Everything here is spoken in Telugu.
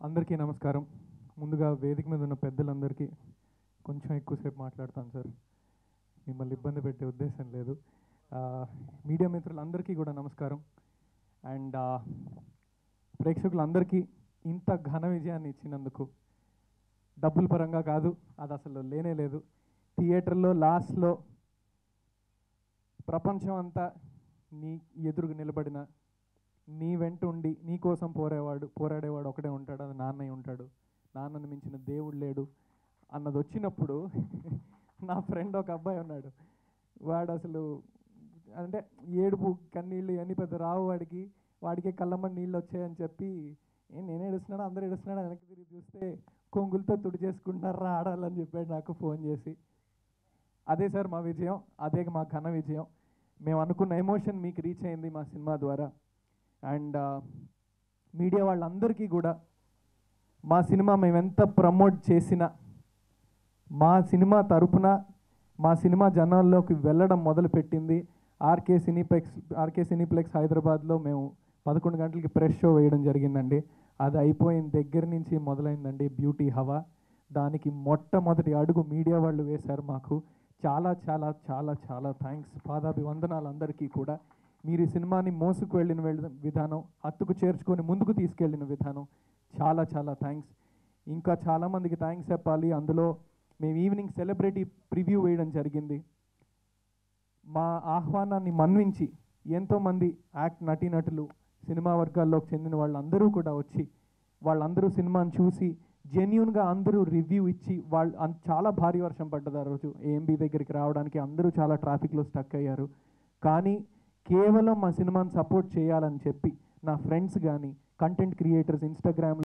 అందరికీ నమస్కారం. ముందుగా వేదిక మీద ఉన్న పెద్దలందరికీ కొంచెం ఎక్కువసేపు మాట్లాడతాను సార్. మిమ్మల్ని ఇబ్బంది పెట్టే ఉద్దేశం లేదు. మీడియా మిత్రులందరికీ కూడా నమస్కారం. అండ్ ప్రేక్షకులందరికీ ఇంత ఘన విజయాన్ని ఇచ్చినందుకు డబ్బుల పరంగా కాదు, అది అసలు లేనే లేదు. థియేటర్లో లాస్ట్లో ప్రపంచం అంతా నీ ఎదురుగా నిలబడిన, నీ వెంట ఉండి నీ కోసం పోరాడేవాడు ఒకడే ఉంటాడు, అది నాన్నయ్య ఉంటాడు, నాన్నను మించిన దేవుడు లేడు అన్నది వచ్చినప్పుడు నా ఫ్రెండ్ ఒక అబ్బాయి ఉన్నాడు, వాడు అసలు అంటే ఏడుపు కన్నీళ్ళు ఇవన్నీ పెద్ద రావు వాడికే కళ్ళమ్మని నీళ్ళు వచ్చాయని చెప్పి నేను ఏడుస్తున్నాడు, అందరూ ఏడుస్తున్నాడు, వెనక్కి తిరిగి చూస్తే కొంగులతో తుడి చేసుకుంటున్నారా ఆడాలని చెప్పాడు నాకు ఫోన్ చేసి. అదే సార్ మా విజయం, అదే మా ఘన విజయం. మేము అనుకున్న ఎమోషన్ మీకు రీచ్ అయింది మా సినిమా ద్వారా. అండ్ మీడియా వాళ్ళందరికీ కూడా మా సినిమా మేము ఎంత ప్రమోట్ చేసినా, మా సినిమా తరపున మా సినిమా జనాల్లోకి వెళ్ళడం మొదలుపెట్టింది ఆర్కే సినీప్లెక్స్ హైదరాబాద్లో మేము 11 గంటలకి ప్రెస్ షో వేయడం జరిగిందండి. అది అయిపోయిన దగ్గర నుంచి మొదలైందండి బ్యూటీ హవా. దానికి మొట్టమొదటి అడుగు మీడియా వాళ్ళు వేశారు మాకు. చాలా చాలా చాలా చాలా థ్యాంక్స్, పాదాభివందనాలు అందరికీ కూడా. మీరు ఈ సినిమాని మోసుకు వెళ్ళిన విధానం, హత్తుకు చేర్చుకొని ముందుకు తీసుకెళ్ళిన విధానం చాలా చాలా థ్యాంక్స్. ఇంకా చాలామందికి థ్యాంక్స్ చెప్పాలి. అందులో మేము ఈవినింగ్ సెలబ్రిటీ ప్రివ్యూ వేయడం జరిగింది. మా ఆహ్వానాన్ని మన్నించి ఎంతోమంది నటీనటులు, సినిమా వర్గాల్లోకి చెందిన వాళ్ళందరూ కూడా వచ్చి వాళ్ళందరూ సినిమాని చూసి జెన్యూన్గా అందరూ రివ్యూ ఇచ్చి చాలా భారీ వర్షం పడ్డది ఆ రోజు. ఏఎంబీ దగ్గరికి రావడానికి అందరూ చాలా ట్రాఫిక్లో స్టక్ అయ్యారు. కానీ కేవలం మా సినిమాని సపోర్ట్ చేయాలని చెప్పి నా ఫ్రెండ్స్ కానీ, కంటెంట్ క్రియేటర్స్, ఇన్స్టాగ్రామ్లో